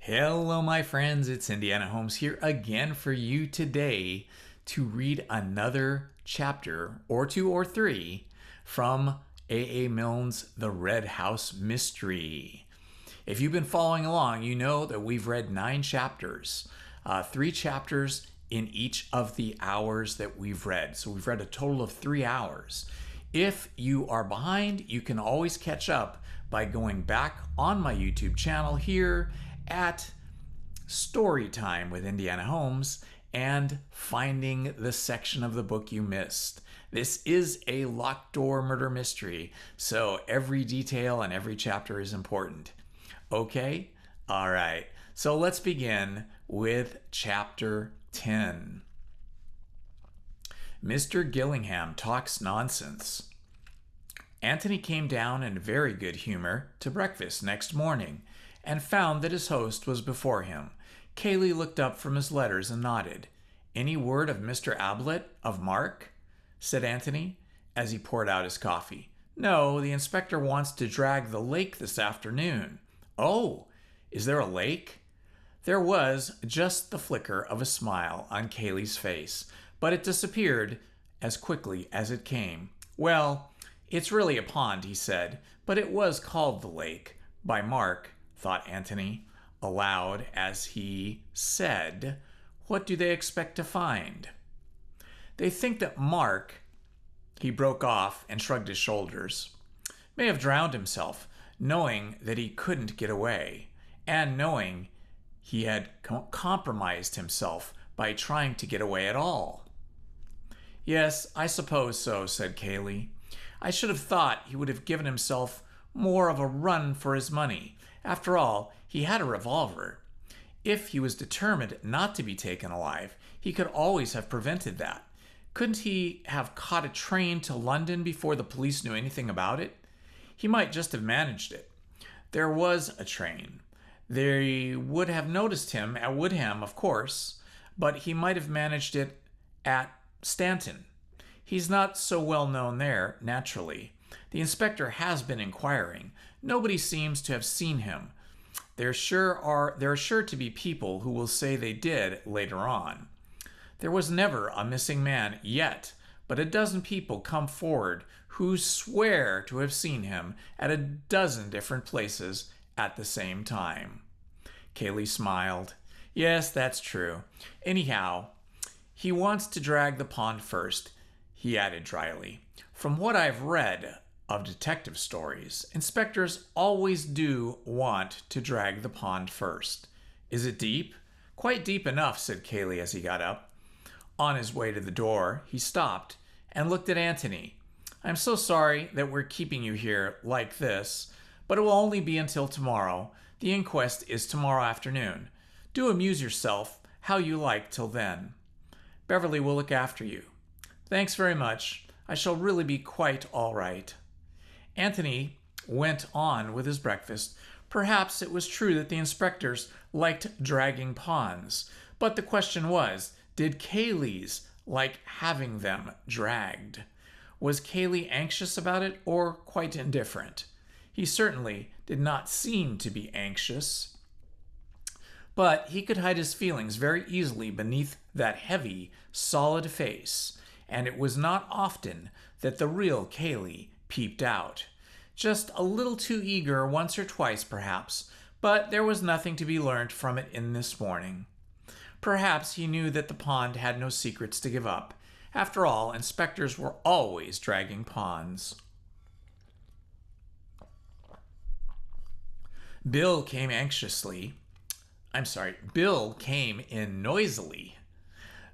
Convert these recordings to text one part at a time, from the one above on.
Hello, my friends. It's Indiana Holmes here again for you today to read another chapter or two or three from A.A. Milne's The Red House Mystery. If you've been following along, you know that we've read 9 chapters, 3 chapters in each of the hours that we've read. So we've read a total of 3 hours. If you are behind, you can always catch up by going back on my YouTube channel here at Storytime with Indiana Holmes and finding the section of the book you missed. This is a locked door murder mystery, so every detail and every chapter is important. Okay? All right. So let's begin with chapter 10. Mr. Gillingham talks nonsense. Anthony came down in very good humor to breakfast next morning and found that his host was before him. Cayley looked up from his letters and nodded. "Any word of Mr. Ablett, of Mark?" said Anthony, as he poured out his coffee. "No, the inspector wants to drag the lake this afternoon." "Oh, is there a lake?" There was just the flicker of a smile on Cayley's face, but it disappeared as quickly as it came. "Well, it's really a pond," he said, "but it was called the lake by Mark," thought Anthony aloud as he said, "What do they expect to find?" "They think that Mark," he broke off and shrugged his shoulders, "may have drowned himself, knowing that he couldn't get away, and knowing he had compromised himself by trying to get away at all." "Yes, I suppose so," said Cayley. "I should have thought he would have given himself more of a run for his money. After all, he had a revolver. If he was determined not to be taken alive, he could always have prevented that. Couldn't he have caught a train to London before the police knew anything about it? He might just have managed it. There was a train. They would have noticed him at Woodham, of course, but he might have managed it at Stanton. He's not so well known there, naturally. The inspector has been inquiring. Nobody seems to have seen him. There are sure to be people who will say they did later on. There was never a missing man yet, but a dozen people come forward who swear to have seen him at a dozen different places at the same time." Cayley smiled. "Yes, that's true. Anyhow, he wants to drag the pond first," he added dryly. "From what I've read of detective stories, inspectors always do want to drag the pond first. Is it deep?" "Quite deep enough," said Cayley as he got up. On his way to the door, he stopped and looked at Anthony. "I'm so sorry that we're keeping you here like this, but it will only be until tomorrow. The inquest is tomorrow afternoon. Do amuse yourself how you like till then. Beverly will look after you." "Thanks very much. I shall really be quite all right." Anthony went on with his breakfast. Perhaps it was true that the inspectors liked dragging ponds, but the question was, did Cayley's like having them dragged? Was Cayley anxious about it or quite indifferent? He certainly did not seem to be anxious, but he could hide his feelings very easily beneath that heavy, solid face, and it was not often that the real Cayley peeped out. Just a little too eager once or twice, perhaps, but there was nothing to be learnt from it in this morning. Perhaps he knew that the pond had no secrets to give up. After all, inspectors were always dragging ponds. Bill came in noisily.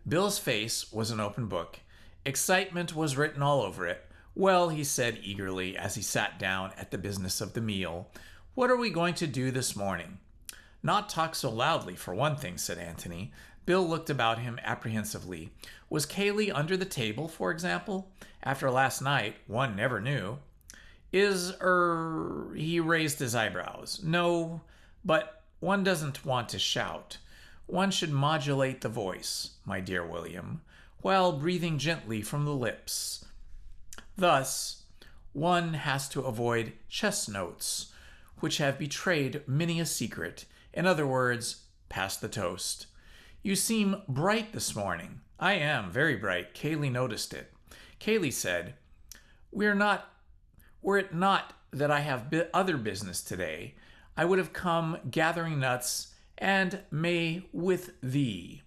Bill's face was an open book. Excitement was written all over it. "Well," he said eagerly as he sat down at the business of the meal, "what are we going to do this morning?" "Not talk so loudly, for one thing," said Anthony. Bill looked about him apprehensively. Was Cayley under the table, for example? After last night, one never knew. He raised his eyebrows. "No, but one doesn't want to shout. One should modulate the voice, my dear William, while breathing gently from the lips. Thus, one has to avoid chest notes, which have betrayed many a secret In other words, pass the toast. You seem bright this morning. I am very bright. Kaylee noticed it. Kaylee said, Were it not that I have other business today, I would have come gathering nuts and may with thee.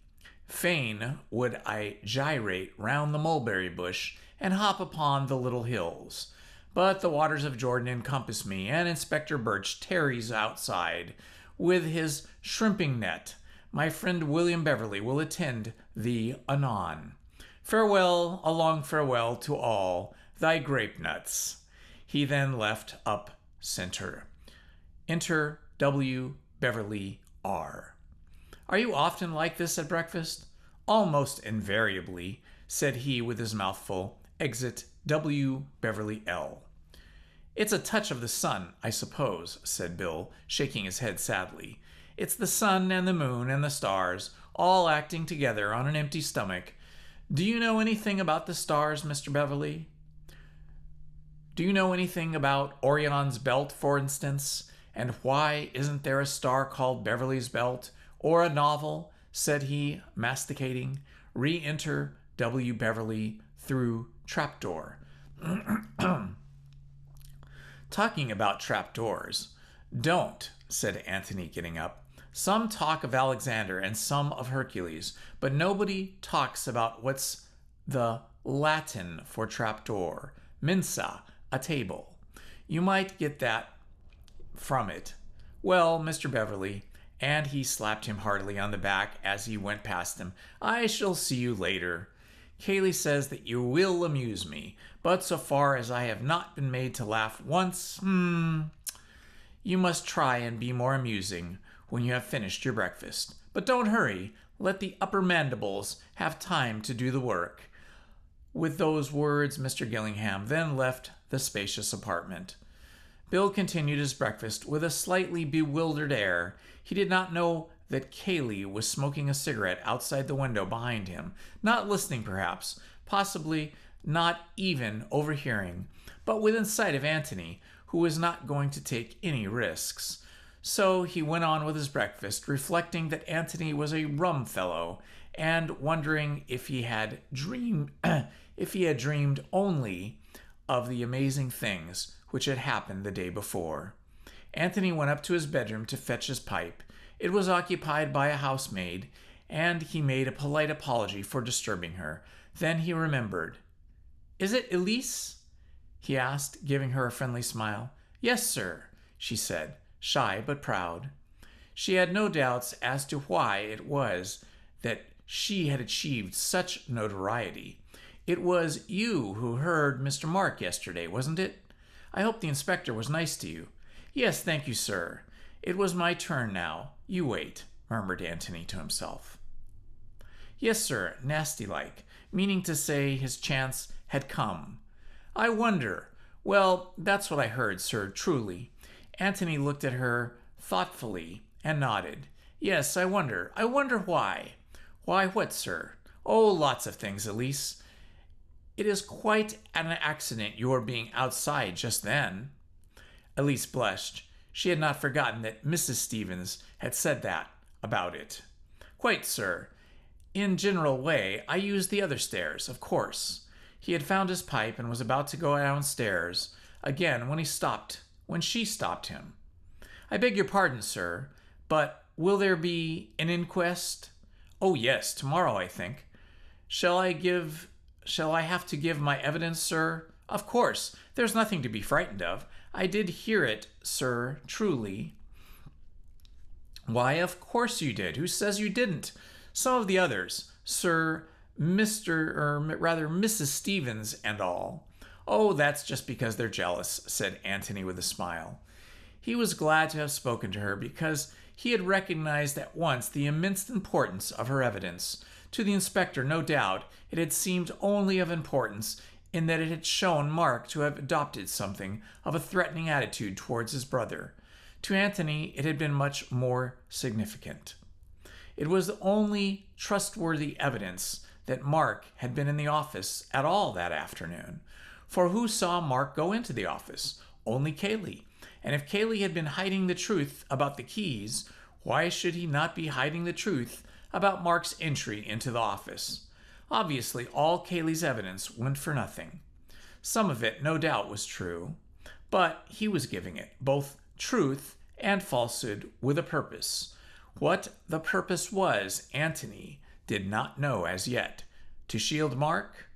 Fain would I gyrate round the mulberry bush and hop upon the little hills. But the waters of Jordan encompass me, and Inspector Birch tarries outside with his shrimping net. My friend William Beverly will attend thee anon. Farewell, a long farewell to all thy grape nuts. He then left up center. Enter W. Beverly R. Are you often like this at breakfast? Almost invariably, said he with his mouth full. Exit W. Beverly L. It's a touch of the sun, I suppose, said Bill, shaking his head sadly. It's the sun and the moon and the stars, all acting together on an empty stomach. Do you know anything about the stars, Mr. Beverly? Do you know anything about Orion's Belt, for instance? And why isn't there a star called Beverly's Belt? Or a novel? Said he, masticating. Re-enter W. Beverly through trapdoor. Talking about trapdoors. Don't, said Antony, getting up. Some talk of Alexander and some of Hercules, but nobody talks about what's the Latin for trapdoor. Mensa, a table. You might get that from it. Well, Mr. Beverly, and he slapped him heartily on the back as he went past him, I shall see you later. Kaylee says that you will amuse me, but so far as I have not been made to laugh once, you must try and be more amusing when you have finished your breakfast. But don't hurry. Let the upper mandibles have time to do the work. With those words, Mr. Gillingham then left the spacious apartment. Bill continued his breakfast with a slightly bewildered air. He did not know that Kaylee was smoking a cigarette outside the window behind him, not listening perhaps, possibly not even overhearing, but within sight of Antony, who was not going to take any risks. So he went on with his breakfast, reflecting that Antony was a rum fellow, and wondering if he had dreamed only of the amazing things which had happened the day before. Antony went up to his bedroom to fetch his pipe. It was occupied by a housemaid, and he made a polite apology for disturbing her. Then he remembered. Is it Elise? He asked, giving her a friendly smile. Yes, sir, she said, shy but proud. She had no doubts as to why it was that she had achieved such notoriety. It was you who heard Mr. Mark yesterday, wasn't it? I hope the inspector was nice to you. Yes, thank you, sir. It was my turn now. You wait, murmured Antony to himself. Yes, sir, nasty-like, meaning to say his chance had come. I wonder. Well, that's what I heard, sir, truly. Antony looked at her thoughtfully and nodded. Yes, I wonder. I wonder why. Why what, sir? Oh, lots of things, Elise. It is quite an accident your being outside just then. Elise blushed. She had not forgotten that Mrs. Stevens had said that about it. Quite, sir. In general way, I used the other stairs, of course. He had found his pipe and was about to go downstairs again when she stopped him. I beg your pardon, sir, but will there be an inquest? Oh, yes, tomorrow, I think. Shall I have to give my evidence, sir? Of course. There's nothing to be frightened of. I did hear it, sir, truly. Why, of course you did. Who says you didn't? Some of the others, sir, Mrs. Stevens and all. Oh, that's just because they're jealous, said Antony with a smile. He was glad to have spoken to her because he had recognized at once the immense importance of her evidence. To the inspector, no doubt, it had seemed only of importance in that it had shown Mark to have adopted something of a threatening attitude towards his brother. To Antony, it had been much more significant. It was the only trustworthy evidence that Mark had been in the office at all that afternoon. For who saw Mark go into the office? Only Kaylee. And if Kaylee had been hiding the truth about the keys, Why should he not be hiding the truth about Mark's entry into the office? Obviously, all Kaylee's evidence went for nothing. Some of it, no doubt, was true, but he was giving it both truth and falsehood with a purpose. What the purpose was, Antony did not know as yet. To shield Mark?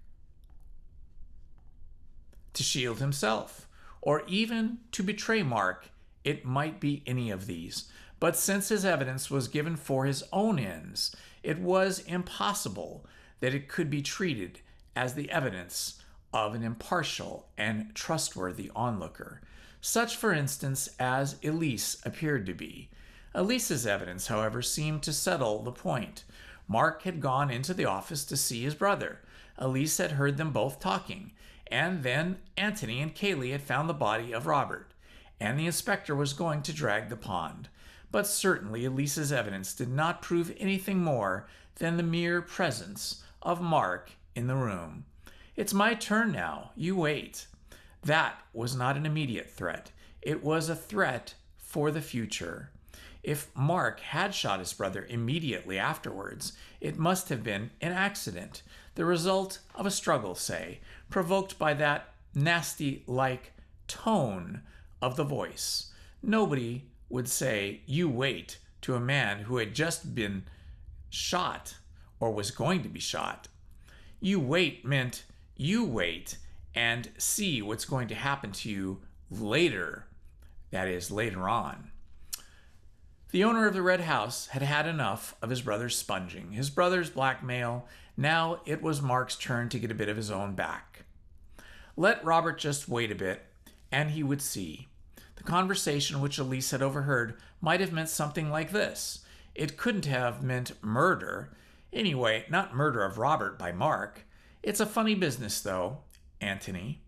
To shield himself? Or even to betray Mark? It might be any of these. But since his evidence was given for his own ends, it was impossible that it could be treated as the evidence of an impartial and trustworthy onlooker, such, for instance, as Elise appeared to be. Elise's evidence, however, seemed to settle the point. Mark had gone into the office to see his brother. Elise had heard them both talking, and then Antony and Kaylee had found the body of Robert, and the inspector was going to drag the pond. But certainly Elise's evidence did not prove anything more than the mere presence of Mark in the room. "It's my turn now. You wait." That was not an immediate threat. It was a threat for the future. If Mark had shot his brother immediately afterwards, it must have been an accident, the result of a struggle, say, provoked by that nasty-like tone of the voice. Nobody would say, "You wait," to a man who had just been shot or was going to be shot. "You wait" meant you wait and see what's going to happen to you later, that is, later on. The owner of the Red House had had enough of his brother's sponging, his brother's blackmail. Now it was Mark's turn to get a bit of his own back. Let Robert just wait a bit, and he would see. The conversation which Elise had overheard might have meant something like this. It couldn't have meant murder. Anyway, not murder of Robert by Mark. It's a funny business, though, Antony.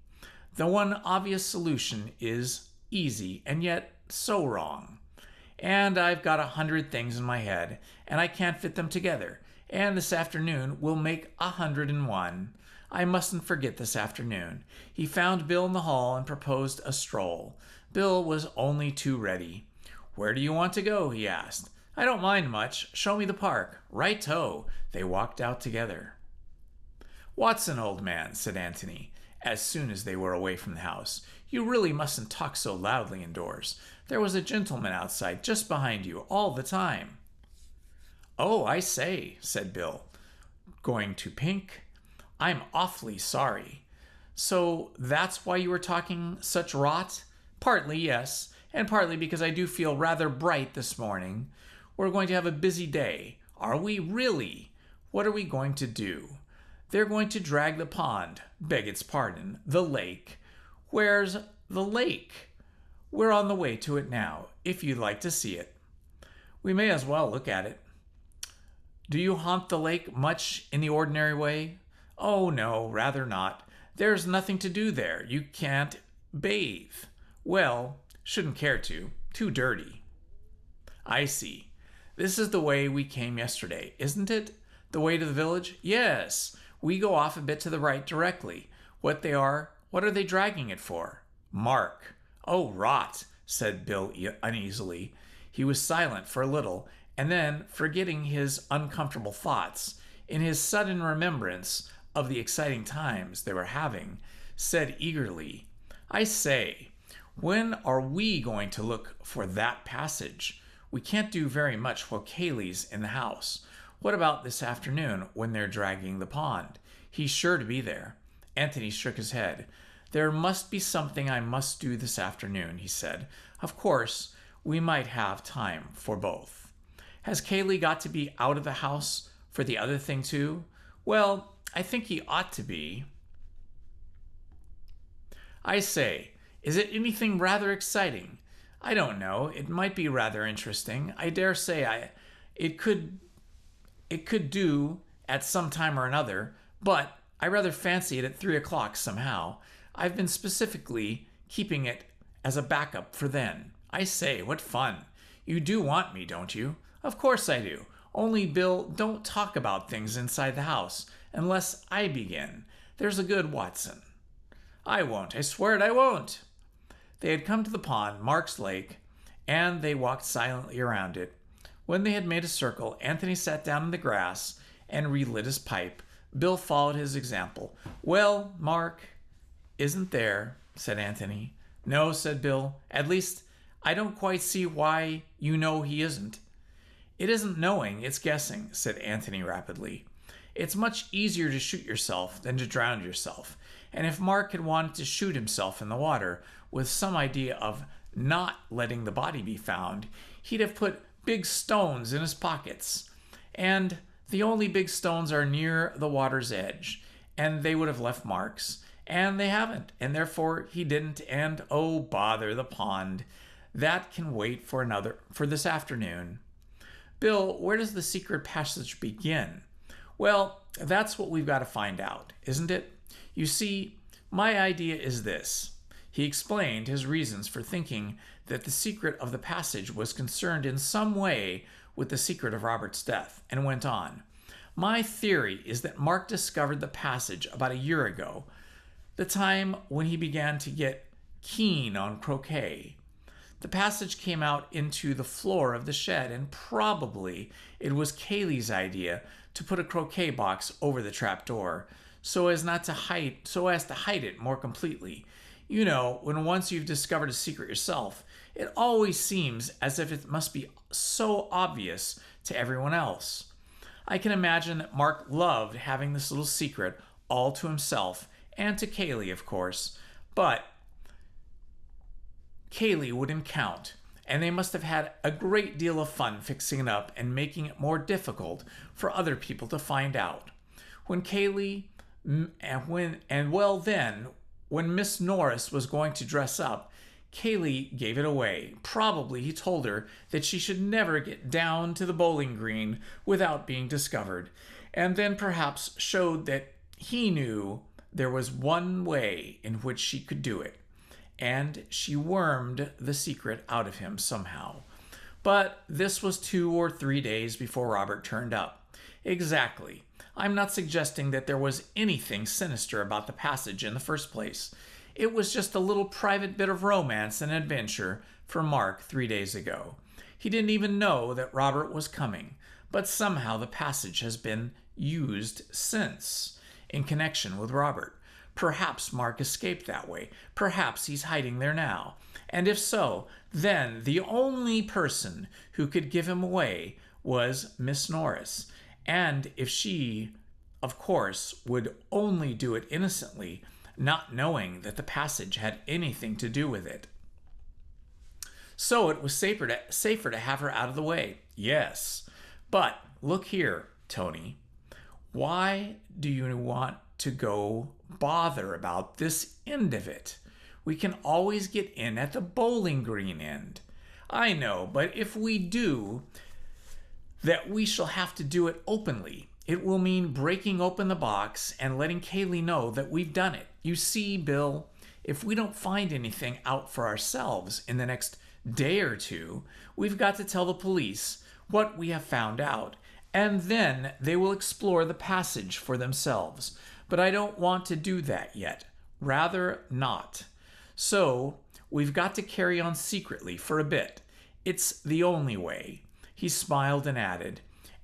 The one obvious solution is easy, and yet so wrong. And I've got 100 things in my head, and I can't fit them together. And this afternoon will make 101. I mustn't forget this afternoon. He found Bill in the hall and proposed a stroll. Bill was only too ready. "Where do you want to go?" he asked. "I don't mind much. Show me the park." "Right-o." They walked out together. "Watson, old man," said Antony, as soon as they were away from the house, "you really mustn't talk so loudly indoors. There was a gentleman outside just behind you all the time." "Oh, I say," said Bill. "Going to Pink? I'm awfully sorry. So that's why you were talking such rot?" "Partly, yes, and partly because I do feel rather bright this morning. We're going to have a busy day." "Are we really? What are we going to do?" "They're going to drag the pond. Beg its pardon, the lake." "Where's the lake?" "We're on the way to it now, if you'd like to see it." "We may as well look at it." "Do you haunt the lake much in the ordinary way?" "Oh, no, rather not. There's nothing to do there. You can't bathe." "Well, shouldn't care to. Too dirty." "I see. This is the way we came yesterday, isn't it? The way to the village?" "Yes. We go off a bit to the right directly. What are they dragging it for?" "Mark." "Oh, rot," said Bill uneasily. He was silent for a little, and then, forgetting his uncomfortable thoughts, in his sudden remembrance of the exciting times they were having, said eagerly, "I say, when are we going to look for that passage? We can't do very much while Kaylee's in the house. What about this afternoon when they're dragging the pond? He's sure to be there." Antony shook his head. "There must be something I must do this afternoon," he said. "Of course, we might have time for both." "Has Kaylee got to be out of the house for the other thing too?" "Well, I think he ought to be." "I say, is it anything rather exciting?" "I don't know. It might be rather interesting. I dare say it could do at some time or another, but I rather fancy it at 3 o'clock somehow. I've been specifically keeping it as a backup for then." "I say, what fun. You do want me, don't you?" "Of course I do. Only, Bill, don't talk about things inside the house unless I begin. There's a good Watson." "I won't. I swear it, I won't." They had come to the pond, Mark's Lake, and they walked silently around it. When they had made a circle, Anthony sat down in the grass and relit his pipe. Bill followed his example. "Well, Mark isn't there," said Anthony. "No," said Bill. "At least, I don't quite see why you know he isn't." "It isn't knowing, it's guessing," said Anthony rapidly. "It's much easier to shoot yourself than to drown yourself. And if Mark had wanted to shoot himself in the water with some idea of not letting the body be found, he'd have put big stones in his pockets. And the only big stones are near the water's edge, and they would have left marks. And they haven't, and therefore he didn't, and oh, bother the pond. That can wait for this afternoon." "Bill, where does the secret passage begin?" "Well, that's what we've got to find out, isn't it? You see, my idea is this." He explained his reasons for thinking that the secret of the passage was concerned in some way with the secret of Robert's death, and went on. "My theory is that Mark discovered the passage about a year ago, the time when he began to get keen on croquet. The passage came out into the floor of the shed, and probably it was Kaylee's idea to put a croquet box over the trapdoor, so as to hide it more completely. You know, when once you've discovered a secret yourself, it always seems as if it must be so obvious to everyone else. I can imagine that Mark loved having this little secret all to himself, and to Kaylee, of course, but Kaylee wouldn't count, and they must have had a great deal of fun fixing it up and making it more difficult for other people to find out. When when Miss Norris was going to dress up, Kaylee gave it away. Probably he told her that she should never get down to the bowling green without being discovered, and then perhaps showed that he knew there was one way in which she could do it, and she wormed the secret out of him somehow. But this was 2 or 3 days before Robert turned up. Exactly. I'm not suggesting that there was anything sinister about the passage in the first place. It was just a little private bit of romance and adventure for Mark 3 days ago. He didn't even know that Robert was coming, but somehow the passage has been used since, in connection with Robert. Perhaps Mark escaped that way. Perhaps he's hiding there now. And if so, then the only person who could give him away was Miss Norris. And if she, of course, would only do it innocently, not knowing that the passage had anything to do with it. So it was safer to have her out of the way. Yes. But look here, Tony. Why do you want to go bother about this end of it? We can always get in at the bowling green end. I know, but if we do, that we shall have to do it openly. It will mean breaking open the box and letting Kaylee know that we've done it. You see, Bill, if we don't find anything out for ourselves in the next day or two, we've got to tell the police what we have found out, and then they will explore the passage for themselves. But I don't want to do that yet. Rather not. So we've got to carry on secretly for a bit. It's the only way. He smiled and added,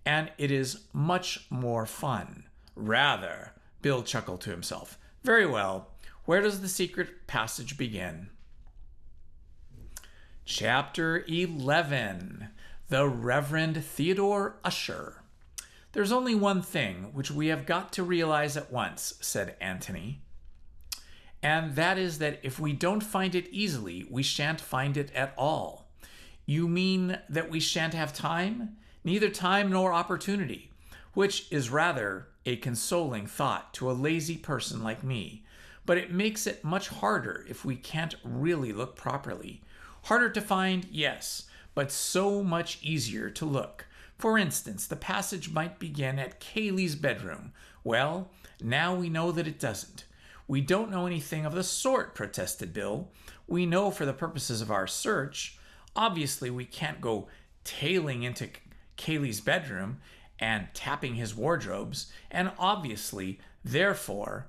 and it is much more fun. Rather, Bill chuckled to himself. Very well. Where does the secret passage begin? Chapter 11. The Reverend Theodore Usher. There's only one thing which we have got to realize at once, said Anthony, and that is that if we don't find it easily, we shan't find it at all. You mean that we shan't have time? Neither time nor opportunity, which is rather a consoling thought to a lazy person like me, but it makes it much harder if we can't really look properly. Harder to find, yes, but so much easier to look. For instance, the passage might begin at Kaylee's bedroom. Well, now we know that it doesn't. We don't know anything of the sort, protested Bill. We know for the purposes of our search. Obviously, we can't go tailing into Kaylee's bedroom and tapping his wardrobes, and obviously, therefore,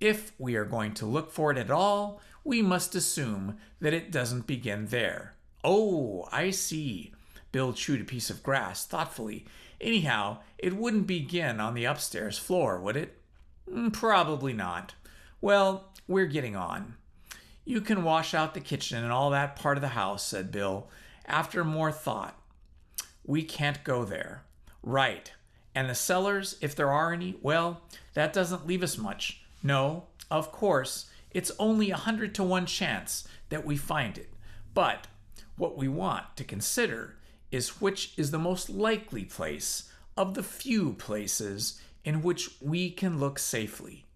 if we are going to look for it at all, we must assume that it doesn't begin there. Oh, I see. Bill chewed a piece of grass thoughtfully. Anyhow, it wouldn't begin on the upstairs floor, would it? Probably not. Well, we're getting on. You can wash out the kitchen and all that part of the house, said Bill, after more thought. We can't go there. Right. And the cellars, if there are any, well, that doesn't leave us much. No, of course, it's only 100 to 1 chance that we find it. But what we want to consider is which is the most likely place of the few places in which we can look safely.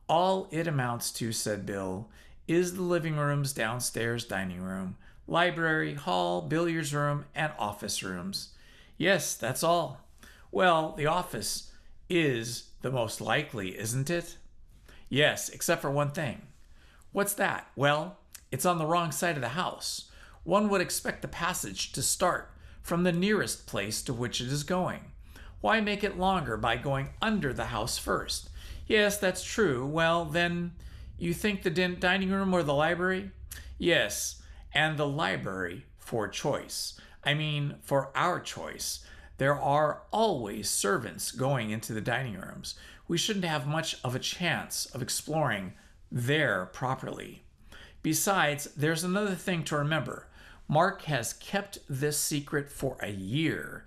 All it amounts to, said Bill, is the living rooms, downstairs dining room, library, hall, billiards room, and office rooms. Yes, that's all. Well, the office is the most likely, isn't it? Yes, except for one thing. What's that? Well, it's on the wrong side of the house. One would expect the passage to start from the nearest place to which it is going. Why make it longer by going under the house first? Yes, that's true. Well, then, you think the dining room or the library? Yes, and the library for choice. I mean, for our choice. There are always servants going into the dining rooms. We shouldn't have much of a chance of exploring there properly. Besides, there's another thing to remember. Mark has kept this secret for a year.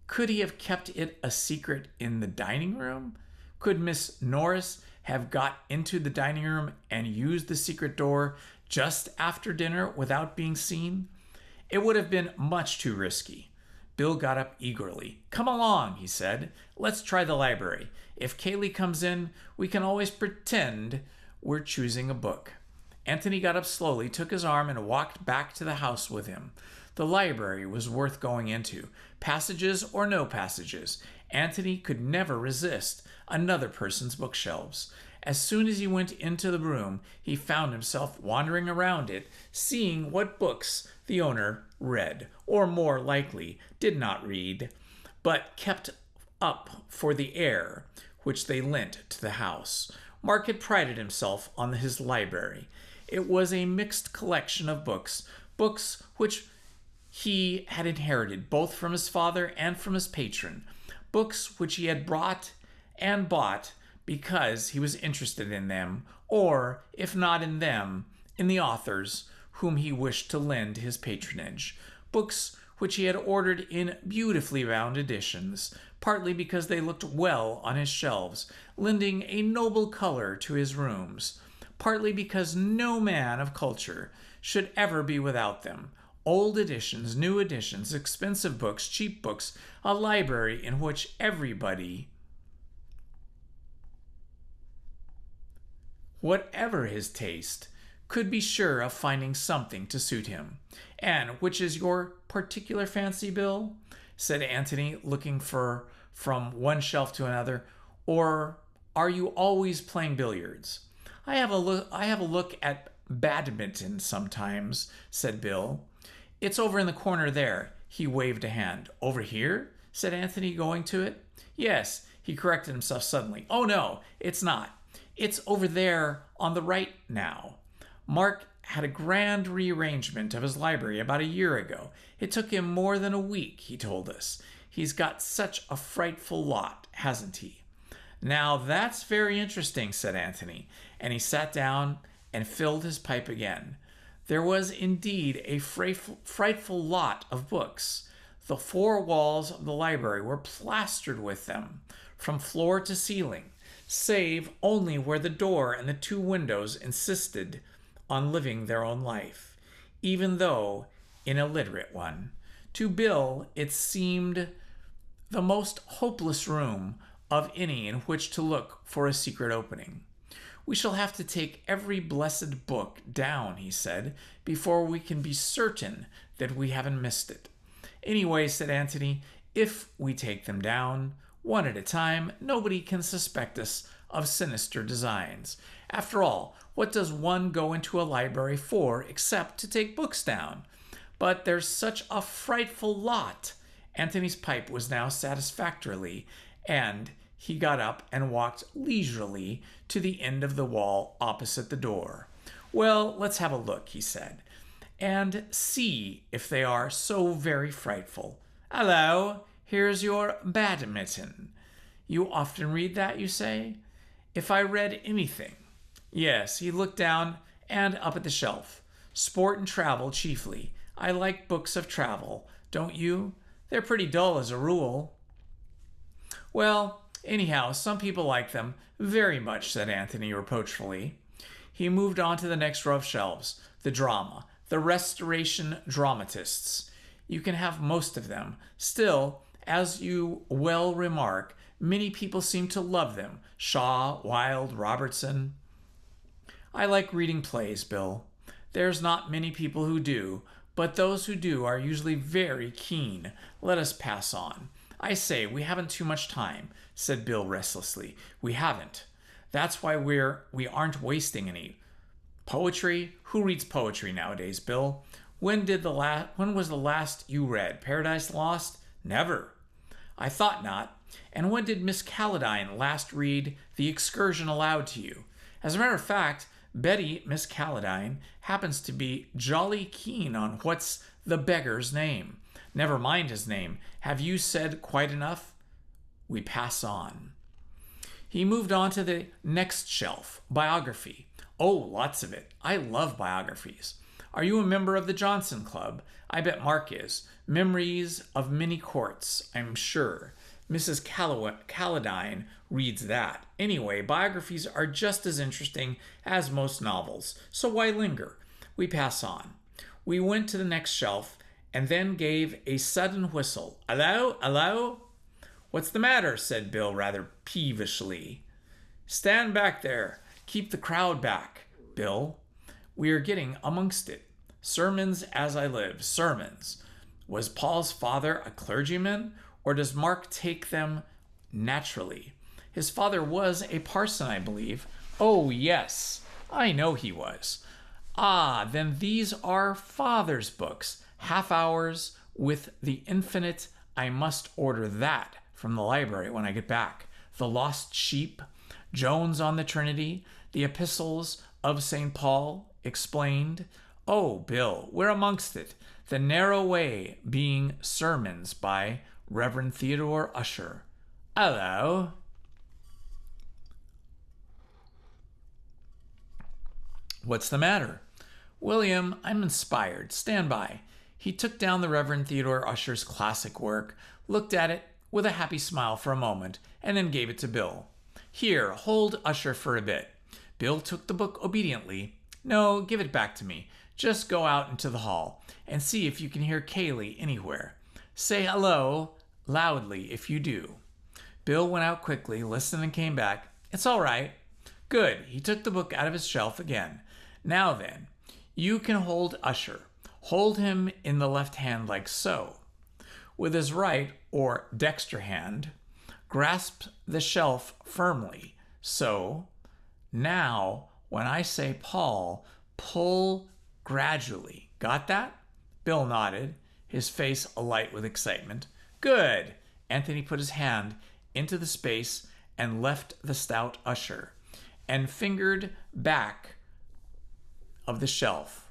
Could he have kept it a secret in the dining room? Could Miss Norris have got into the dining room and used the secret door just after dinner without being seen? It would have been much too risky. Bill got up eagerly. Come along, he said. Let's try the library. If Kaylee comes in, we can always pretend we're choosing a book. Anthony got up slowly, took his arm, and walked back to the house with him. The library was worth going into. Passages or no passages, Anthony could never resist another person's bookshelves. As soon as he went into the room, he found himself wandering around it, seeing what books the owner read, or more likely, did not read, but kept up for the air which they lent to the house. Mark had prided himself on his library. It was a mixed collection of books which he had inherited both from his father and from his patron, books which he had brought and bought because he was interested in them, or, if not in them, in the authors whom he wished to lend his patronage, books which he had ordered in beautifully bound editions, partly because they looked well on his shelves, lending a noble color to his rooms, partly because no man of culture should ever be without them. Old editions, new editions, expensive books, cheap books, a library in which everybody, whatever his taste, could be sure of finding something to suit him. And which is your particular fancy, Bill? Said Anthony, looking from one shelf to another. Or are you always playing billiards? I have a look at badminton sometimes, said Bill. It's over in the corner there. He waved a hand. Over here? Said Anthony, going to it. Yes, he corrected himself suddenly. Oh no, it's not. It's over there on the right now. Mark had a grand rearrangement of his library about a year ago. It took him more than a week, he told us. He's got such a frightful lot, hasn't he? Now that's very interesting, said Anthony, and he sat down and filled his pipe again. There was indeed a frightful lot of books. The 4 walls of the library were plastered with them, from floor to ceiling, save only where the door and the 2 windows insisted on living their own life, even though an illiterate one. To Bill, it seemed the most hopeless room of any in which to look for a secret opening. We shall have to take every blessed book down, he said, before we can be certain that we haven't missed it. Anyway, said Anthony, if we take them down, one at a time, nobody can suspect us of sinister designs. After all, what does one go into a library for except to take books down? But there's such a frightful lot. Anthony's pipe was now satisfactorily, and he got up and walked leisurely to the end of the wall opposite the door. Well, let's have a look, he said. and see if they are so very frightful. Hello, here's your badminton. You often read that, you say? If I read anything. Yes, he looked down and up at the shelf. Sport and travel chiefly. I like books of travel, don't you? They're pretty dull as a rule. Well, anyhow, some people like them very much, said Anthony reproachfully. He moved on to the next row of shelves. The drama. The Restoration dramatists. You can have most of them. Still, as you well remark, many people seem to love them. Shaw, Wilde, Robertson. I like reading plays, Bill. There's not many people who do, but those who do are usually very keen. Let us pass on. I say, we haven't too much time, said Bill restlessly. We haven't. That's why we aren't wasting any. Poetry? Who reads poetry nowadays, Bill? When was the last you read? Paradise Lost? Never. I thought not. And when did Miss Calladine last read The Excursion aloud to you? As a matter of fact, Betty, Miss Calladine, happens to be jolly keen on what's the beggar's name. Never mind his name. Have you said quite enough? We pass on. He moved on to the next shelf, biography. Oh, lots of it. I love biographies. Are you a member of the Johnson Club? I bet Mark is. Memories of Many Courts, I'm sure. Mrs. Calladine reads that. Anyway, biographies are just as interesting as most novels, so why linger? We pass on. We went to the next shelf and then gave a sudden whistle. Hello? Hello? What's the matter? Said Bill rather peevishly. Stand back there. Keep the crowd back, Bill. We are getting amongst it. Sermons as I live. Sermons. Was Paul's father a clergyman, or does Mark take them naturally? His father was a parson, I believe. Oh, yes. I know he was. Ah, then these are father's books. Half hours with the infinite. I must order that from the library when I get back. The Lost Sheep, Jones on the Trinity, the Epistles of St. Paul explained. Oh, Bill, we're amongst it. The Narrow Way being sermons by Reverend Theodore Usher. Hello. What's the matter? William, I'm inspired. Stand by. He took down the Reverend Theodore Usher's classic work, looked at it with a happy smile for a moment, and then gave it to Bill. Here, hold Usher for a bit. Bill took the book obediently. No, give it back to me. Just go out into the hall and see if you can hear Kaylee anywhere. Say hello loudly if you do. Bill went out quickly, listened, and came back. It's all right. Good. He took the book out of his shelf again. Now then, you can hold Usher. Hold him in the left hand like so. With his right or dexter hand, grasp the shelf firmly. So, now, when I say Paul, pull gradually. Got that? Bill nodded, his face alight with excitement. Good. Anthony put his hand into the space and left the stout Usher and fingered back of the shelf.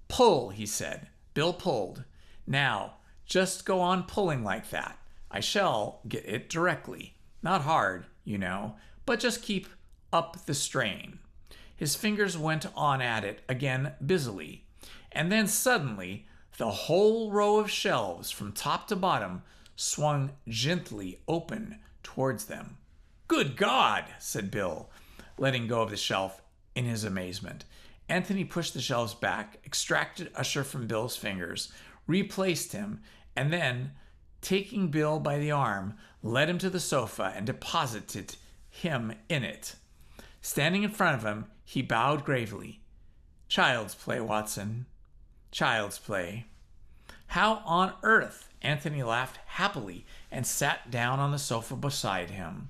Pull, he said. Bill pulled. Now, just go on pulling like that. I shall get it directly. Not hard, you know, but just keep up the strain. His fingers went on at it again busily, and then suddenly the whole row of shelves from top to bottom swung gently open towards them. Good God, said Bill, letting go of the shelf in his amazement. Anthony pushed the shelves back, extracted Usher from Bill's fingers, replaced him, and then, taking Bill by the arm, led him to the sofa and deposited him in it. Standing in front of him, he bowed gravely. Child's play, Watson. Child's play. How on earth? Anthony laughed happily and sat down on the sofa beside him.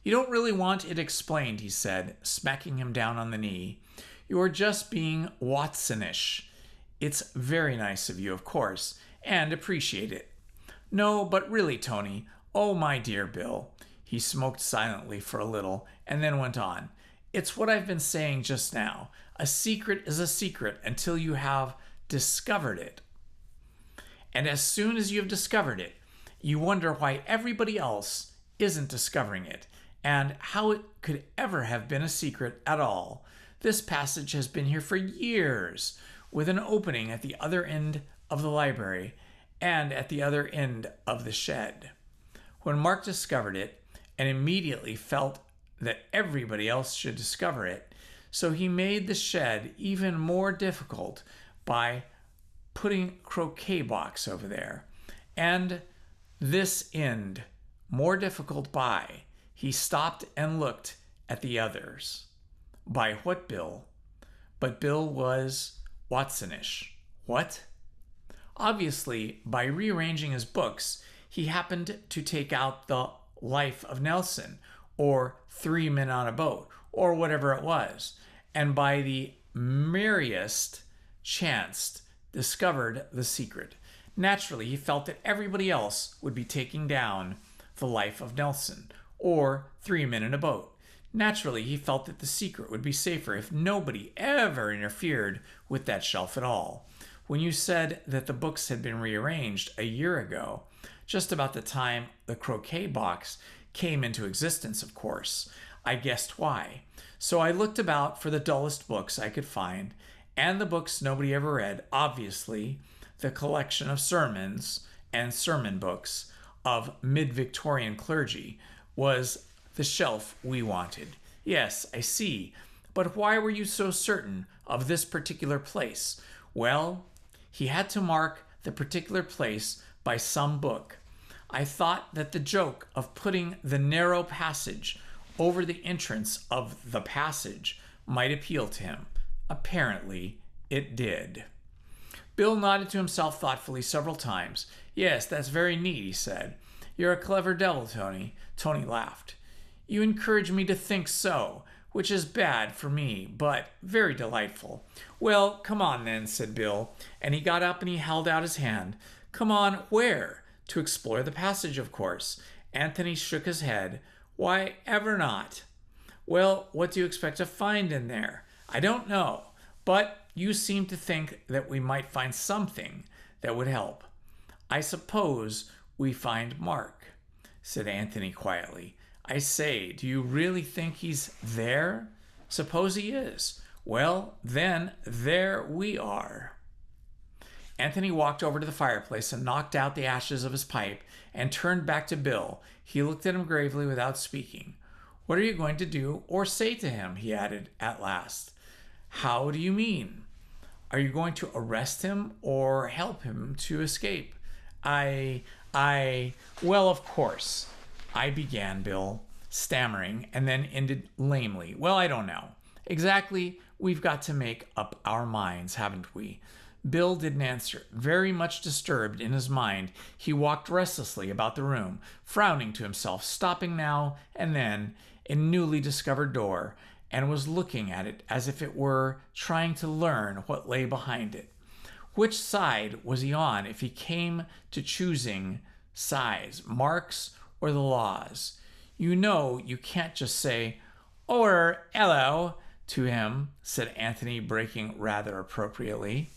You don't really want it explained, he said, smacking him down on the knee. You're just being Watsonish. It's very nice of you, of course, and appreciate it. No, but really, Tony, oh, my dear Bill. He smoked silently for a little and then went on. It's what I've been saying just now. A secret is a secret until you have discovered it. And as soon as you have discovered it, you wonder why everybody else isn't discovering it and how it could ever have been a secret at all. This passage has been here for years, with an opening at the other end of the library and at the other end of the shed. When Mark discovered it and immediately felt that everybody else should discover it, so he made the shed even more difficult by putting croquet box over there. And this end, more difficult by, he stopped and looked at the others. By what Bill? But Bill was Watsonish. What? Obviously, by rearranging his books, he happened to take out the Life of Nelson, or 3 Men on a Boat, or whatever it was, and by the merriest chance discovered the secret. Naturally, he felt that everybody else would be taking down the Life of Nelson, or 3 Men in a Boat. Naturally, he felt that the secret would be safer if nobody ever interfered with that shelf at all. When you said that the books had been rearranged a year ago, just about the time the croquet box came into existence, of course, I guessed why. So I looked about for the dullest books I could find, and the books nobody ever read, obviously, the collection of sermons and sermon books of mid-Victorian clergy was the shelf we wanted. Yes, I see. But why were you so certain of this particular place? Well, he had to mark the particular place by some book. I thought that the joke of putting the narrow passage over the entrance of the passage might appeal to him. Apparently, it did. Bill nodded to himself thoughtfully several times. Yes, that's very neat, he said. You're a clever devil, Tony. Tony laughed. You encourage me to think so, which is bad for me, but very delightful. Well, come on then, said Bill, and he got up and he held out his hand. Come on, where? To explore the passage, of course. Anthony shook his head. Why, ever not. Well, what do you expect to find in there? I don't know, but you seem to think that we might find something that would help. I suppose we find Mark, said Anthony quietly. I say, do you really think he's there? Suppose he is. Well, then, there we are. Anthony walked over to the fireplace and knocked out the ashes of his pipe and turned back to Bill. He looked at him gravely without speaking. What are you going to do or say to him? He added at last. How do you mean? Are you going to arrest him or help him to escape? Well, of course. I began, Bill, stammering, and then ended lamely. Well, I don't know. Exactly, we've got to make up our minds, haven't we? Bill didn't answer. Very much disturbed in his mind, he walked restlessly about the room, frowning to himself, stopping now and then in a newly discovered door, and was looking at it as if it were trying to learn what lay behind it. Which side was he on if he came to choosing sides, Mark's or the law's? You know you can't just say, "Or, hello," to him, said Anthony, breaking rather appropriately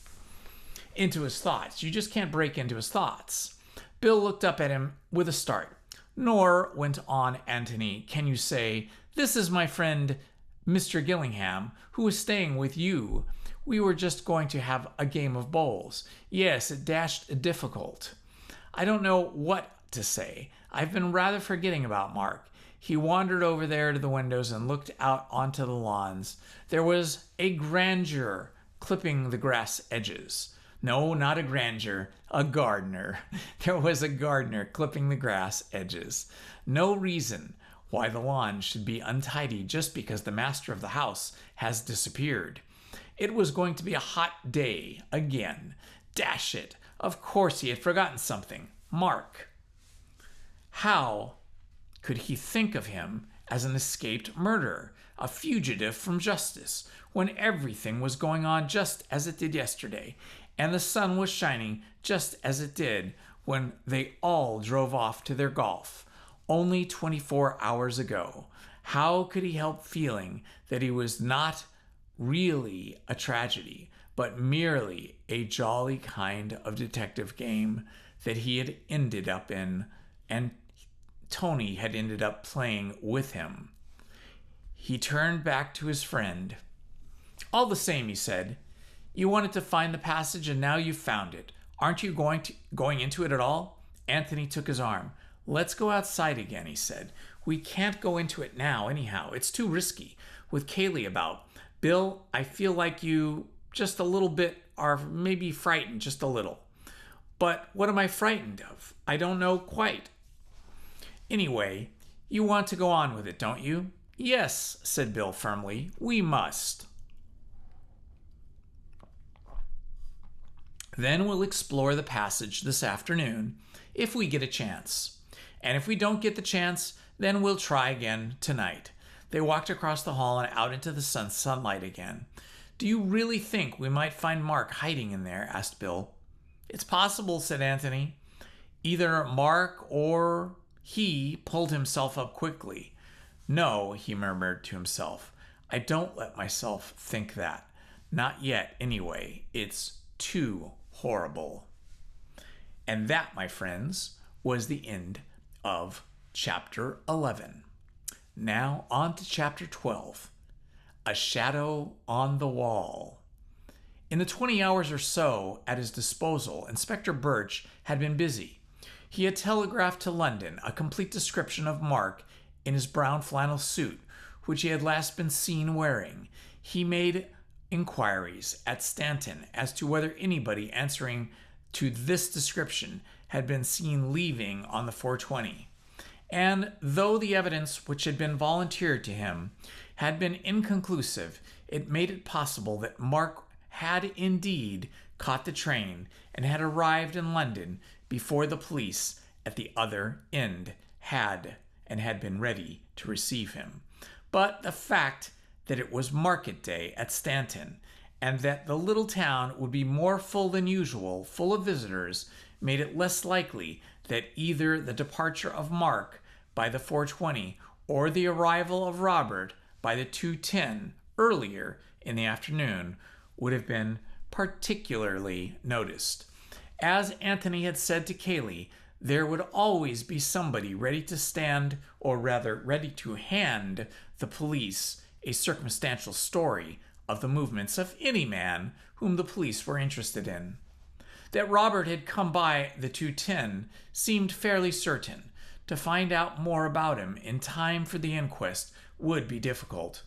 into his thoughts. You just can't break into his thoughts. Bill looked up at him with a start. Nor, went on Anthony, can you say, "This is my friend Mr. Gillingham, who is staying with you. We were just going to have a game of bowls. Yes, it dashed difficult." I don't know what to say. I've been rather forgetting about Mark. He wandered over there to the windows and looked out onto the lawns. There was a grandeur clipping the grass edges. No, not a grandeur, a gardener. There was a gardener clipping the grass edges. No reason why the lawn should be untidy just because the master of the house has disappeared. It was going to be a hot day again. Dash it. Of course he had forgotten something. Mark. How could he think of him as an escaped murderer, a fugitive from justice, when everything was going on just as it did yesterday, and the sun was shining just as it did when they all drove off to their golf, only 24 hours ago? How could he help feeling that he was not really a tragedy, but merely a jolly kind of detective game that he had ended up in, and Tony had ended up playing with him. He turned back to his friend. "All the same," he said, "you wanted to find the passage and now you've found it. Aren't you going into it at all?" Anthony took his arm. "Let's go outside again," he said. "We can't go into it now anyhow. It's too risky with Kaylee about. Bill, I feel like you just a little bit are maybe frightened, just a little." "But what am I frightened of? I don't know quite." "Anyway, you want to go on with it, don't you?" "Yes," said Bill firmly. "We must." "Then we'll explore the passage this afternoon, if we get a chance. And if we don't get the chance, then we'll try again tonight." They walked across the hall and out into the sunlight again. "Do you really think we might find Mark hiding in there?" asked Bill. "It's possible," said Anthony. "Either Mark or he pulled himself up quickly." "No," he murmured to himself. "I don't let myself think that. Not yet, anyway. It's too horrible." And that, my friends, was the end of chapter 11. Now on to chapter 12, A Shadow on the Wall. In the 20 hours or so at his disposal, Inspector Birch had been busy. He had telegraphed to London a complete description of Mark in his brown flannel suit, which he had last been seen wearing. He made inquiries at Stanton as to whether anybody answering to this description had been seen leaving on the 4:20. And though the evidence which had been volunteered to him had been inconclusive, it made it possible that Mark had indeed caught the train and had arrived in London before the police at the other end had been ready to receive him. But the fact that it was market day at Stanton, and that the little town would be more full than usual, full of visitors, made it less likely that either the departure of Mark by the 4:20 or the arrival of Robert by the 2:10 earlier in the afternoon would have been particularly noticed. As Anthony had said to Kaylee, there would always be somebody ready to stand, or rather ready to hand the police a circumstantial story of the movements of any man whom the police were interested in. That Robert had come by the 2:10 seemed fairly certain. To find out more about him in time for the inquest would be difficult.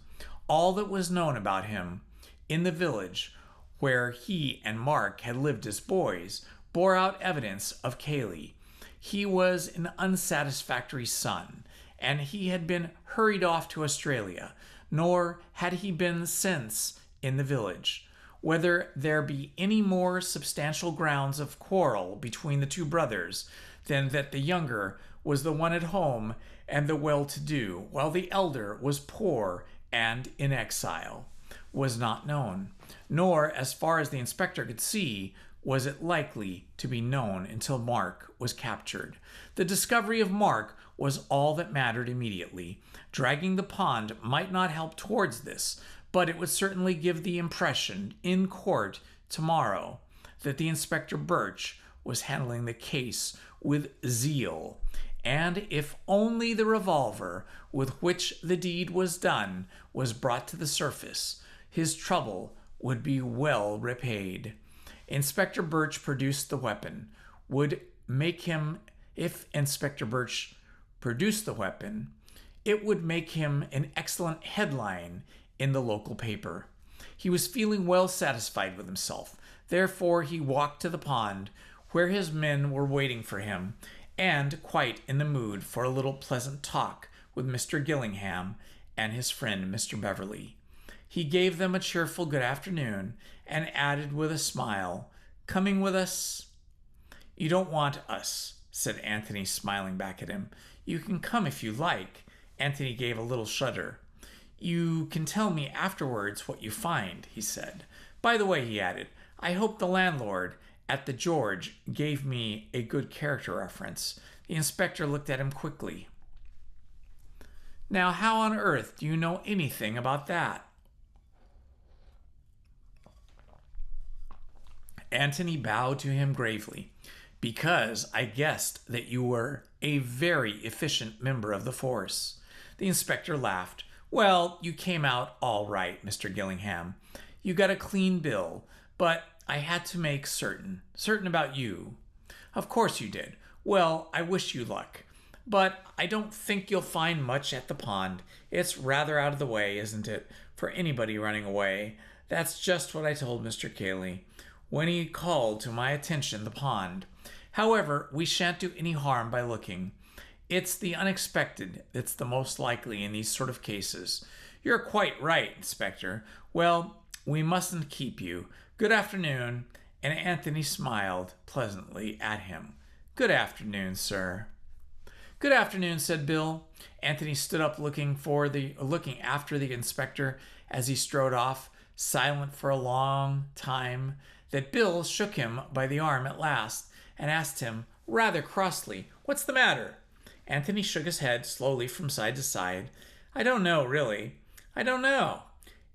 All that was known about him in the village where he and Mark had lived as boys bore out evidence of Kaylee. He was an unsatisfactory son, and he had been hurried off to Australia, nor had he been since in the village. Whether there be any more substantial grounds of quarrel between the two brothers than that the younger was the one at home and the well-to-do, while the elder was poor and in exile, was not known, nor, as far as the inspector could see, was it likely to be known until Mark was captured. The discovery of Mark was all that mattered immediately. Dragging the pond might not help towards this, but it would certainly give the impression in court tomorrow that the Inspector Birch was handling the case with zeal. And if only the revolver with which the deed was done was brought to the surface, his trouble would be well repaid. Inspector Birch produced the weapon. If Inspector Birch produced the weapon, it would make him an excellent headline in the local paper. He was feeling well satisfied with himself. Therefore, he walked to the pond where his men were waiting for him, and quite in the mood for a little pleasant talk with Mr. Gillingham and his friend Mr. Beverly. He gave them a cheerful good afternoon and added with a smile, "Coming with us?" "You don't want us," said Anthony, smiling back at him. "You can come if you like." Anthony gave a little shudder. "You can tell me afterwards what you find," he said. "By the way," he added, "I hope the landlord at the George gave me a good character reference." The inspector looked at him quickly. "Now, how on earth do you know anything about that?" Antony bowed to him gravely. Because I guessed that you were a very efficient member of the force. The inspector laughed. Well, you came out all right, Mr. Gillingham. You got a clean bill, but I had to make certain about you. Of course you did. Well, I wish you luck. But I don't think you'll find much at the pond. It's rather out of the way, isn't it, for anybody running away? That's just what I told Mr. Cayley when he called to my attention the pond. However, we shan't do any harm by looking. It's the unexpected that's the most likely in these sort of cases. You're quite right, Inspector. Well, we mustn't keep you. Good afternoon. And Anthony smiled pleasantly at him. Good afternoon, sir. Good afternoon, said Bill. Anthony stood up looking after the inspector as he strode off, silent for a long time. That Bill shook him by the arm at last and asked him, rather crossly, "What's the matter?" Anthony shook his head slowly from side to side. "I don't know, really. I don't know.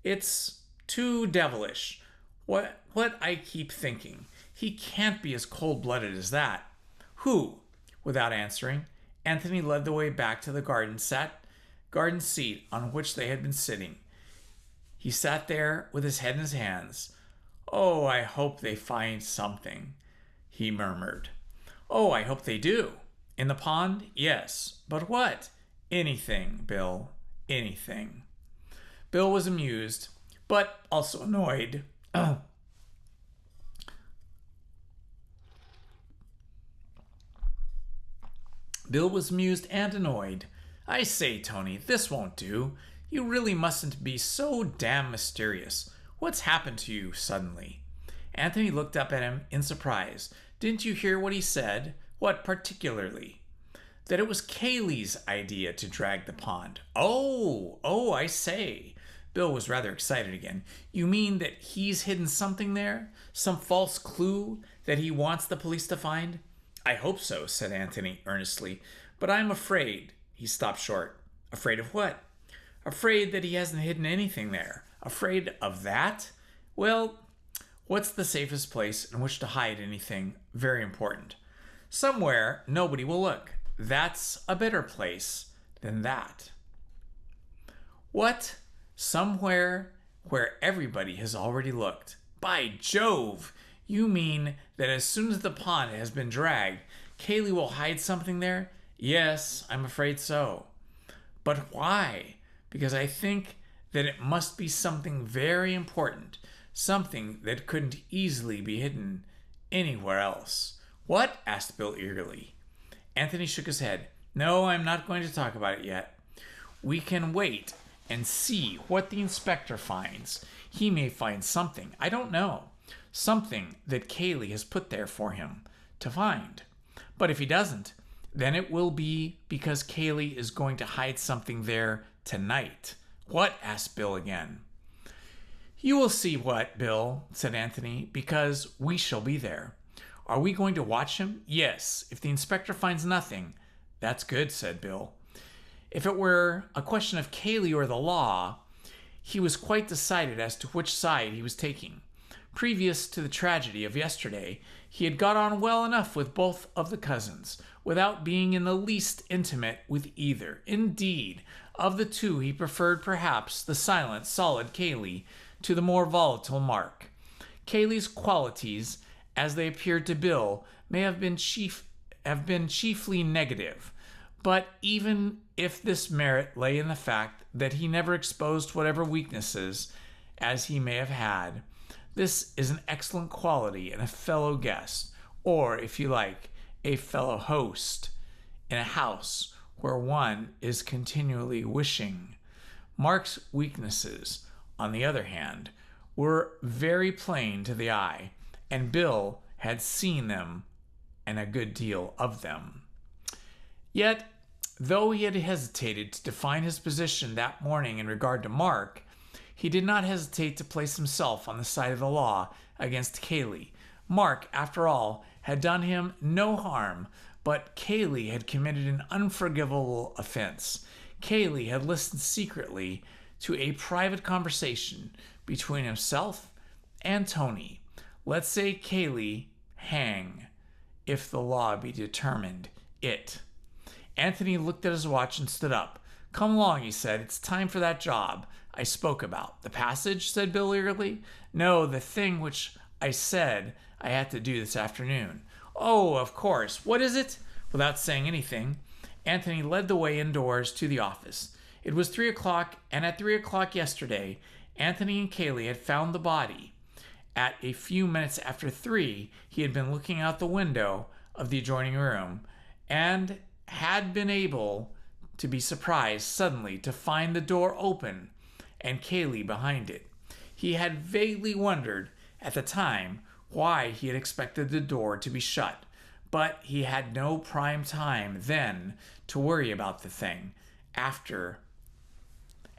It's too devilish. What I keep thinking. He can't be as cold-blooded as that." "Who?" Without answering, Anthony led the way back to the garden seat on which they had been sitting. He sat there with his head in his hands. "Oh, I hope they find something," he murmured. "Oh, I hope they do. In the pond? Yes. But what?" "Anything, Bill. Anything." Bill was amused, but also annoyed. Bill was amused and annoyed. "I say, Tony, this won't do. You really mustn't be so damn mysterious. What's happened to you suddenly?" Anthony looked up at him in surprise. "Didn't you hear what he said?" "What particularly?" "That it was Cayley's idea to drag the pond." Oh, I say." Bill was rather excited again. "You mean that he's hidden something there? Some false clue that he wants the police to find?" "I hope so," said Anthony earnestly. "But I'm afraid." He stopped short. "Afraid of what?" "Afraid that he hasn't hidden anything there." "Afraid of that?" "Well, what's the safest place in which to hide anything very important?" "Somewhere nobody will look. That's a better place than that." "What? Somewhere where everybody has already looked?" "By Jove! You mean that as soon as the pond has been dragged, Cayley will hide something there?" "Yes, I'm afraid so." "But why?" "Because I think that it must be something very important, something that couldn't easily be hidden anywhere else." "What?" asked Bill eagerly. Anthony shook his head. "No, I'm not going to talk about it yet. We can wait and see what the inspector finds. He may find something, I don't know, something that Cayley has put there for him to find. But if he doesn't, then it will be because Cayley is going to hide something there tonight." "What?" asked Bill again. "You will see what, Bill," said Anthony, "because we shall be there." "Are we going to watch him?" "Yes. If the inspector finds nothing." "That's good," said Bill. If it were a question of Cayley or the law, he was quite decided as to which side he was taking. Previous to the tragedy of yesterday, he had got on well enough with both of the cousins, without being in the least intimate with either. Indeed, of the two, he preferred perhaps the silent, solid Cayley to the more volatile Mark. Cayley's qualities, as they appeared to Bill, may have been chiefly negative, but even if this merit lay in the fact that he never exposed whatever weaknesses as he may have had, this is an excellent quality in a fellow guest, or, if you like, a fellow host, in a house where one is continually wishing. Mark's weaknesses, on the other hand, were very plain to the eye, and Bill had seen them and a good deal of them. Yet, though he had hesitated to define his position that morning in regard to Mark, he did not hesitate to place himself on the side of the law against Cayley. Mark, after all, had done him no harm, but Cayley had committed an unforgivable offense. Cayley had listened secretly to a private conversation between himself and Tony. Let's say Kaylee hang, if the law be determined it. Anthony looked at his watch and stood up. Come along, he said. It's time for that job I spoke about. The passage, said Bill eagerly. No, the thing which I said I had to do this afternoon. Oh, of course. What is it? Without saying anything, Anthony led the way indoors to the office. It was 3 o'clock, and at 3 o'clock yesterday, Anthony and Kaylee had found the body. At a few minutes after 3, he had been looking out the window of the adjoining room and had been able to be surprised suddenly to find the door open and Kaylee behind it. He had vaguely wondered at the time why he had expected the door to be shut, but he had no prime time then to worry about the thing after,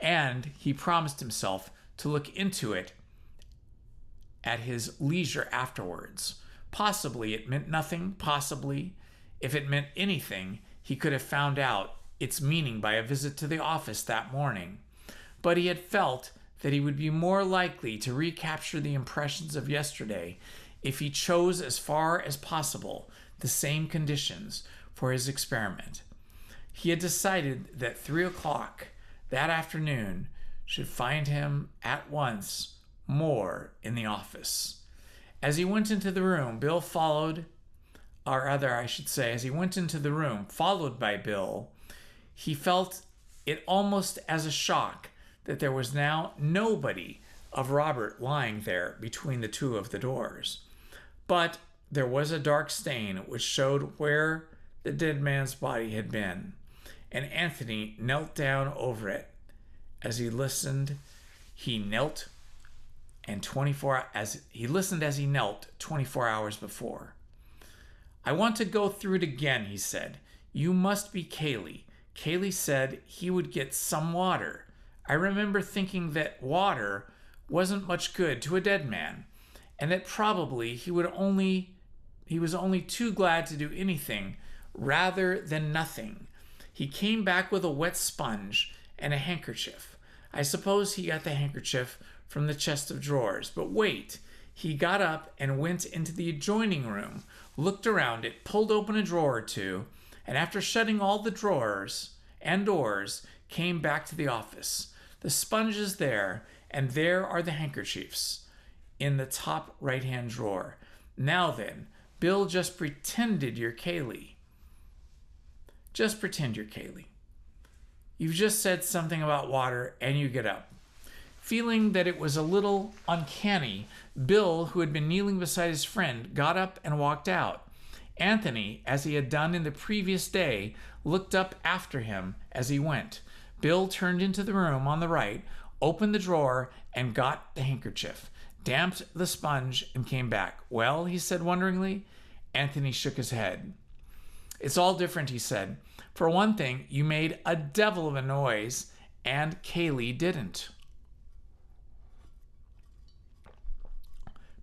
and he promised himself to look into it at his leisure afterwards. Possibly it meant nothing. Possibly, if it meant anything, he could have found out its meaning by a visit to the office that morning. But he had felt that he would be more likely to recapture the impressions of yesterday if he chose as far as possible the same conditions for his experiment. He had decided that 3 o'clock that afternoon should find him at once more in the office. As he went into the room, Bill followed, or rather, I should say, as he went into the room, followed by Bill, he felt it almost as a shock that there was now nobody of Robert lying there between the two of the doors. But there was a dark stain which showed where the dead man's body had been, and Anthony knelt down over it. As he listened, he knelt, and 24 as he knelt 24 hours before. I want to go through it again, he said. You must be Kaylee. Kaylee said he would get some water. I remember thinking that water wasn't much good to a dead man, and that probably he was only too glad to do anything rather than nothing. He came back with a wet sponge and a handkerchief. I suppose he got the handkerchief from the chest of drawers. But wait, he got up and went into the adjoining room, looked around it, pulled open a drawer or two, and after shutting all the drawers and doors, came back to the office. The sponge is there, and there are the handkerchiefs in the top right-hand drawer. Now then, Bill, just pretended you're Kaylee. Just pretend you're Kaylee. You've just said something about water, and you get up. Feeling that it was a little uncanny, Bill, who had been kneeling beside his friend, got up and walked out. Anthony, as he had done in the previous day, looked up after him as he went. Bill turned into the room on the right, opened the drawer, and got the handkerchief, damped the sponge, and came back. Well, he said wonderingly. Anthony shook his head. It's all different, he said. For one thing, you made a devil of a noise, and Kaylee didn't.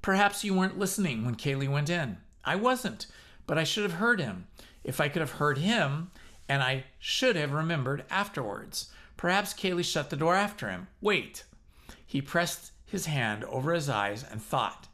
Perhaps you weren't listening when Kaylee went in. I wasn't, but I should have heard him. If I could have heard him, and I should have remembered afterwards. Perhaps Kaylee shut the door after him. Wait. He pressed his hand over his eyes and thought.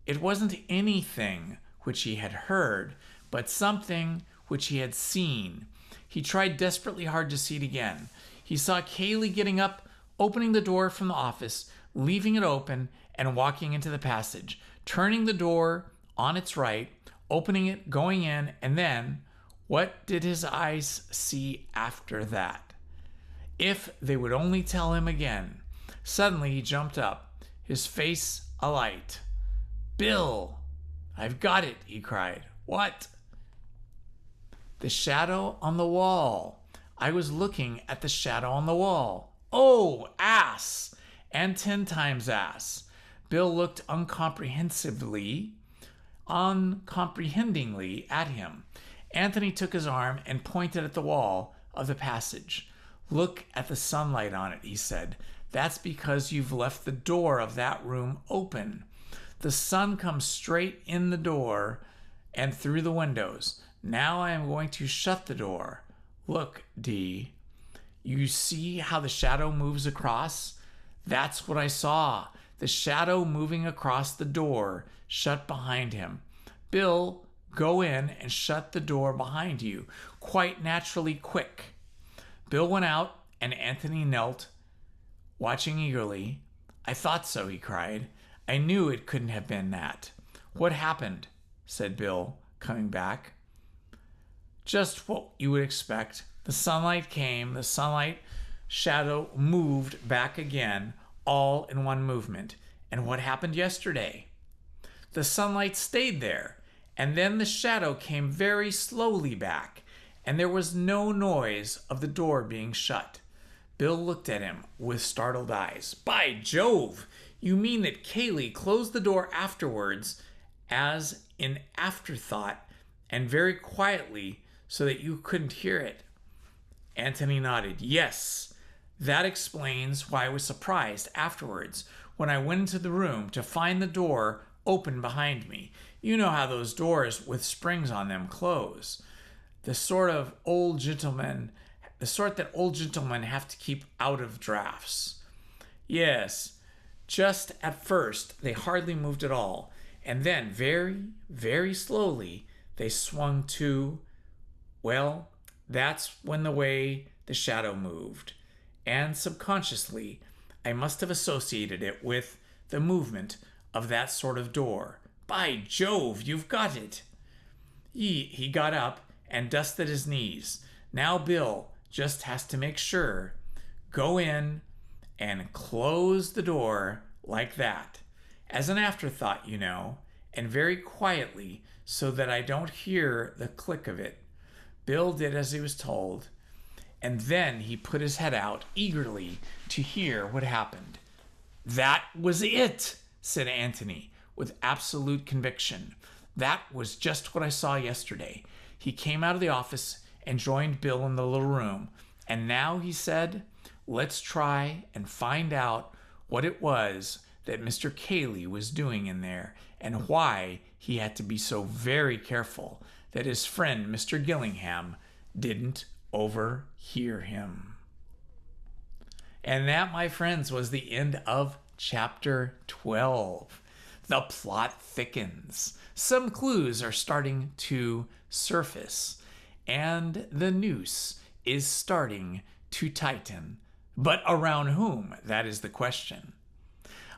It wasn't anything which he had heard, but something which he had seen. He tried desperately hard to see it again. He saw Kaylee getting up, opening the door from the office, leaving it open, and walking into the passage, turning the door on its right, opening it, going in, and then, what did his eyes see after that? If they would only tell him again. Suddenly he jumped up, his face alight. Bill, I've got it, he cried. What? The shadow on the wall. I was looking at the shadow on the wall. Oh, ass! And 10 times ass. Bill looked uncomprehendingly at him. Anthony took his arm and pointed at the wall of the passage. Look at the sunlight on it, he said. That's because you've left the door of that room open. The sun comes straight in the door and through the windows. Now I am going to shut the door. Look, Dee. You see how the shadow moves across? That's what I saw. the shadow moving across the door shut behind him. Bill, go in and shut the door behind you, quite naturally quick. Bill went out, and Anthony knelt, watching eagerly. I thought so, he cried. I knew it couldn't have been that. What happened? Said Bill, coming back. Just what you would expect. The sunlight came, the sunlight shadow moved back again, all in one movement. And what happened yesterday? The sunlight stayed there, and then the shadow came very slowly back, and there was no noise of the door being shut. Bill looked at him with startled eyes. By Jove! You mean that Kaylee closed the door afterwards as an afterthought and very quietly so that you couldn't hear it? Anthony nodded. Yes, that explains why I was surprised afterwards when I went into the room to find the door open behind me. You know how those doors with springs on them close. The sort that old gentlemen have to keep out of drafts. Yes, just at first they hardly moved at all, and then very, very slowly they swung to, well, that's when the way the shadow moved, and subconsciously I must have associated it with the movement of that sort of door. By Jove, you've got it. He got up and dusted his knees. Now Bill just has to make sure. Go in and close the door like that. As an afterthought, you know, and very quietly so that I don't hear the click of it. Bill did as he was told, and then he put his head out eagerly to hear what happened. That was it, said Anthony with absolute conviction. That was just what I saw yesterday. He came out of the office and joined Bill in the little room. And now, he said, let's try and find out what it was that Mr. Cayley was doing in there and why he had to be so very careful that his friend Mr. Gillingham didn't overhear him. And that, my friends, was the end of chapter 12. The plot thickens. Some clues are starting to surface, and the noose is starting to tighten. But around whom? That is the question.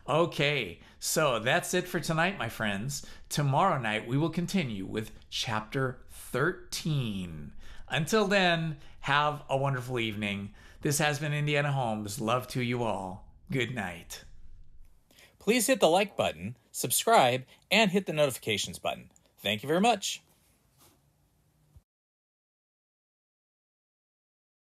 Okay, so that's it for tonight, my friends. Tomorrow night we will continue with chapter 13. Until then, have a wonderful evening. This has been Indiana Holmes. Love to you all. Good night. Please hit the like button, subscribe, and hit the notifications button. Thank you very much.